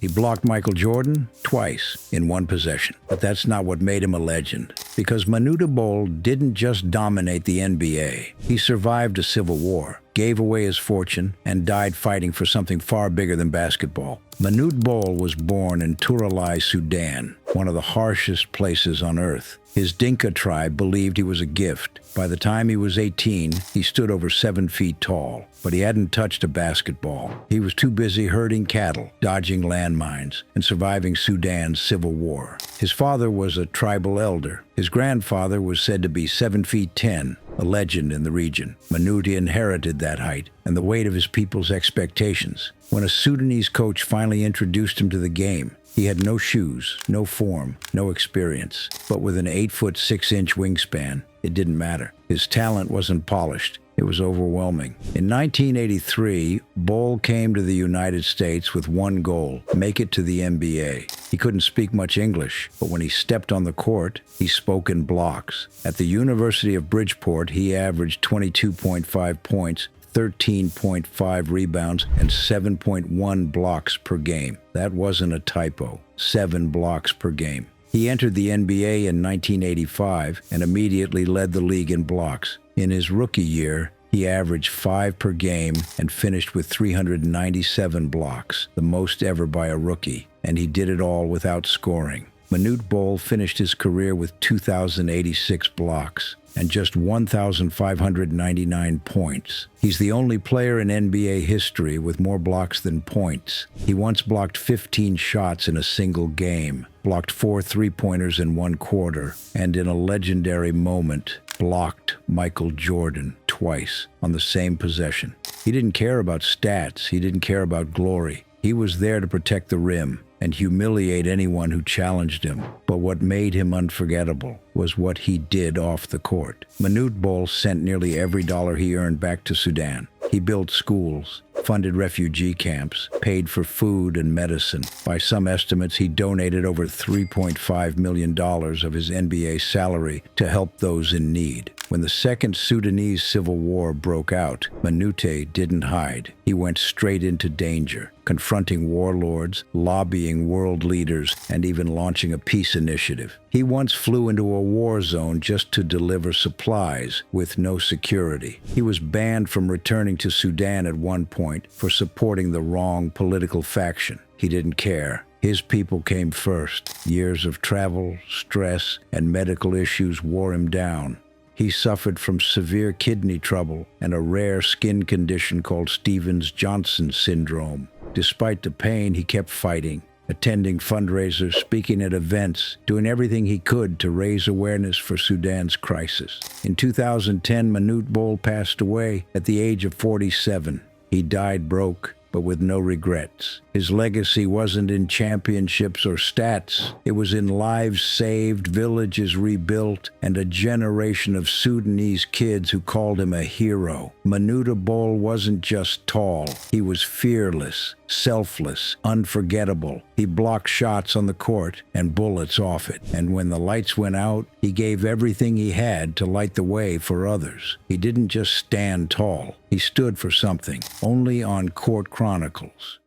He blocked Michael Jordan twice in one possession. But that's not what made him a legend. Because Manute Bol didn't just dominate the NBA. He survived a civil war, gave away his fortune, and died fighting for something far bigger than basketball. Manute Bol was born in Turalei, Sudan, one of the harshest places on earth. His Dinka tribe believed he was a gift. By the time he was 18, he stood over 7 feet tall, but he hadn't touched a basketball. He was too busy herding cattle, dodging landmines, and surviving Sudan's civil war. His father was a tribal elder. His grandfather was said to be 7 feet 10, a legend in the region. Manute inherited that height and the weight of his people's expectations. When a Sudanese coach finally introduced him to the game, he had no shoes, no form, no experience. But with an 8-foot 6-inch wingspan, it didn't matter. His talent wasn't polished. It was overwhelming. In 1983, Bol came to the United States with one goal: make it to the NBA. He couldn't speak much English, but when he stepped on the court, he spoke in blocks. At the University of Bridgeport, he averaged 22.5 points, 13.5 rebounds, and 7.1 blocks per game. That wasn't a typo. 7 blocks per game. He entered the NBA in 1985 and immediately led the league in blocks. In his rookie year, he averaged 5 per game and finished with 397 blocks, the most ever by a rookie, and he did it all without scoring. Manute Bol finished his career with 2,086 blocks and just 1,599 points. He's the only player in NBA history with more blocks than points. He once blocked 15 shots in a single game, blocked 4 three-pointers in one quarter, and in a legendary moment, blocked Michael Jordan twice on the same possession. He didn't care about stats. He didn't care about glory. He was there to protect the rim and humiliate anyone who challenged him. But what made him unforgettable was what he did off the court. Manute Bol sent nearly every dollar he earned back to Sudan. He built schools, funded refugee camps, paid for food and medicine. By some estimates, he donated over $3.5 million of his NBA salary to help those in need. When the Second Sudanese Civil War broke out, Manute didn't hide. He went straight into danger, confronting warlords, lobbying world leaders, and even launching a peace initiative. He once flew into a war zone just to deliver supplies with no security. He was banned from returning to Sudan at one point for supporting the wrong political faction. He didn't care. His people came first. Years of travel, stress, and medical issues wore him down. He suffered from severe kidney trouble and a rare skin condition called Stevens-Johnson syndrome. Despite the pain, he kept fighting, attending fundraisers, speaking at events, doing everything he could to raise awareness for Sudan's crisis. In 2010, Manute Bol passed away at the age of 47. He died broke, but with no regrets. His legacy wasn't in championships or stats. It was in lives saved, villages rebuilt, and a generation of Sudanese kids who called him a hero. Manute Bol wasn't just tall. He was fearless, selfless, unforgettable. He blocked shots on the court and bullets off it. And when the lights went out, he gave everything he had to light the way for others. He didn't just stand tall. He stood for something. Only on Court Chronicles